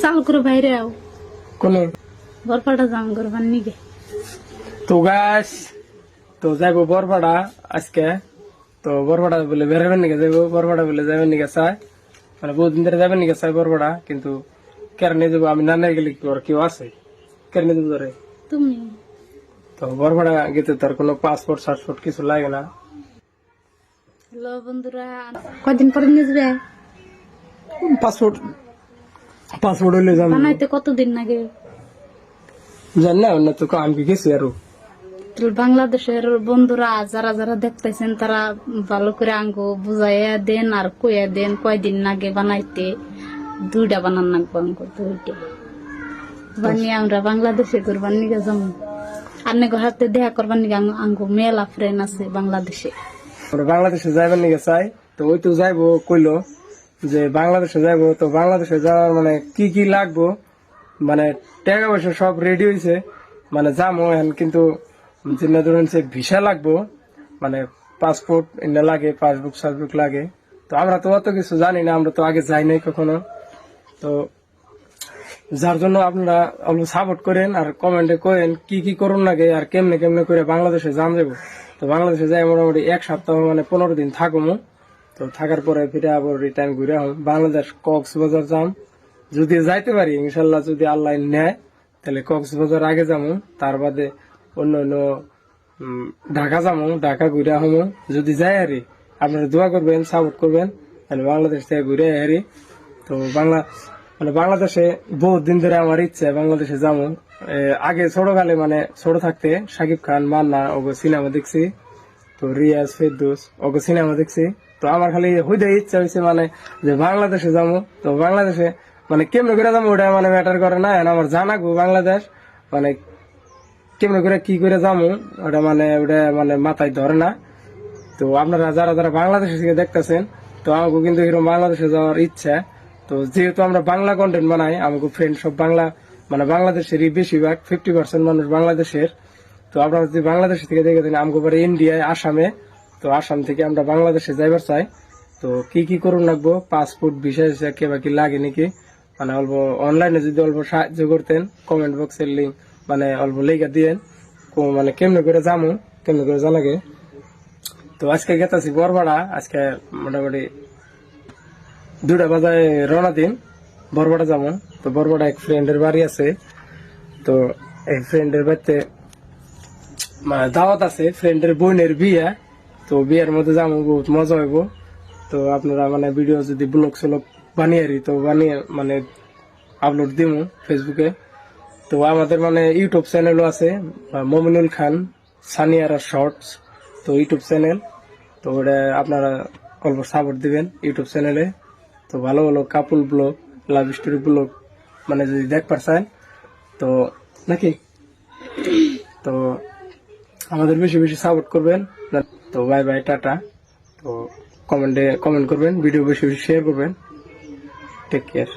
চালু করে বাইরে আও কোনে বরপাটা যাম করবার নিগে তো গাছ তো যাইবো বরপাড়া আজকে। তো বরপাড়া বলে বেরোবেন নিকে যাইবো, বরপাড়া বলে যাবেন নিকে চাই, মানে বহুদিন ধরে যাবেন নিকে চাই বরপাড়া, কিন্তু কেন নিয়ে যাবো আমি না নিয়ে গেলে কি আর কেউ আছে কেন নিয়ে যাবো ধরে। তুমি তো বরপাড়া গেতে তার কোনো পাসপোর্ট সাসপোর্ট কিছু লাগে না। হ্যালো বন্ধুরা, কয়দিন পরে নিয়ে যাবে? পাসপোর্ট পাসপোর্ট হইলে যাবো, বানাইতে কতদিন লাগে? জানি না অন্য তো আমি কি গেছি আরো। বাংলাদেশের বন্ধুরা যারা যারা দেখতেছেন তারা ভালো করে আঙ্গো বুঝাইয়া দেন আর কইয়া দেন কয়দিন লাগে বানাইতে। দুইটা বানান লাগবো আঙ্গো, দুইটা বানিয়ে আমরা বাংলাদেশে করবার নিগে যাবো। আর নাকি হাতে দেখা করবার নিগে আঙ্গো মেলা ফ্রেন্ড আছে বাংলাদেশে। আমরা বাংলাদেশে যাইবার নিকে চাই, তো ওই তো যাইবো কইলো যে বাংলাদেশে যাইবো। তো বাংলাদেশে যাওয়ার মানে কি কি লাগবো, মানে টাকা পয়সা সব রেডি হয়েছে, মানে যাবো এখন। কিন্তু যেটা ধরুন সে ভিসা লাগবো, মানে পাসপোর্ট এনে লাগে, পাসবুক সাসবুক লাগে। তো আমরা তো অত কিছু জানি না, আমরা তো আগে যাই নাই কখনো। তো যার জন্য আপনারা অল্প সাপোর্ট করেন আর কমেন্টে করেন কি কি করুন লাগে আর কেমনে কেমনে করে বাংলাদেশে যাম যাবো। তো বাংলাদেশে যাই মোটামুটি এক সপ্তাহ মানে 15 দিন থাকবো। তো থাকার পরে ফিরে আবার রিটার্ন ঘুরে বাংলাদেশ কক্সবাজার যাম, যদি যাইতে পারি ইনশাল্লাহ, যদি আল্লাহ নেয় তাহলে কক্সবাজার আগে যাবো, তার বাদে অন্য অন্য ঢাকা যাবো, ঢাকা ঘুরে হমো। যদি যাই আরে আপনারা দোয়া করবেন, সাপোর্ট করবেন, তাহলে বাংলাদেশ থেকে ঘুরে হারি। তো মানে বাংলাদেশে বহুত দিন ধরে আমার ইচ্ছা বাংলাদেশে যাবো। আগে ছোটকালে মানে ছোট থাকতে শাকিব খান, মান্না ওগো সিনেমা দেখছি, তো রিয়াজ ফেরদৌস ওগো সিনেমা দেখছি। তো আমার খালি হইতে ইচ্ছা হয়েছে মানে যে বাংলাদেশে যাবো। তো বাংলাদেশে মানে কেমনে করে যাবো ওটা মানে ম্যাটার করে না, আমার জানা গো বাংলাদেশ মানে কেমনে করে কি করে যাবো ওটা মানে মাথায় ধরে না। তো আপনারা যারা যারা বাংলাদেশে থেকে দেখতেছেন, তো আমাকে কিন্তু এরকম বাংলাদেশে যাওয়ার ইচ্ছা। তো যেহেতু আমরা বাংলা কন্টেন্ট বানাই, আমাকে ফ্রেন্ড সব বাংলা, মানে বাংলাদেশেরই বেশিরভাগ 50% মানুষ বাংলাদেশের। তো আপনারা যদি বাংলাদেশ থেকে দেখে দেন আমাকে পরে ইন্ডিয়ায়, আসামে। তো আসাম থেকে আমরা বাংলাদেশে যাইবার চাই। তো কি কি করুন লাগবো, পাসপোর্ট ভিসা কে বা কি লাগে নাকি, মানে অল্প অনলাইনে যদি অল্প সাহায্য করতেন, কমেন্ট বক্সের লিঙ্ক মানে অল্প লেখা দিয়েন, মানে কেমনে করে যাবো, কেমনে করে জানাগে। তো আজকে গেতাছি বরপাড়া, আজকে মোটামুটি 2টা বাজায় রওনা দিন, বরপাড়া যাবো। তো বরপাড়া এক ফ্রেন্ডের বাড়ি আছে, তো এই ফ্রেন্ডের বাড়িতে মানে দাওয়াত আছে, ফ্রেন্ডের বোনের বিয়ে। তো বিয়ের মধ্যে যাবো, বহুত মজা হইব। তো আপনারা মানে ভিডিও যদি ব্লগ স্লগ বানিয়ে তো বানিয়ে মানে আপলোড দিব ফেসবুকে। তো আমাদের মানে ইউটিউব চ্যানেলও আছে, মমিনুল খান সানিয়ারা শর্টস, তো ইউটিউব চ্যানেল। তো ওটা আপনারা অল্প সাপোর্ট দিবেন ইউটিউব চ্যানেলে। তো ভালো ভালো কাপল ব্লগ, লাভ স্টোরি ব্লগ মানে যদি দেখবার চান তো নাকি, তো আমাদের বেশি বেশি সাপোর্ট করবেন। তো বাই বাই, টাটা। তো কমেন্ট করবেন, ভিডিও বেশি বেশি শেয়ার করবেন। Take care.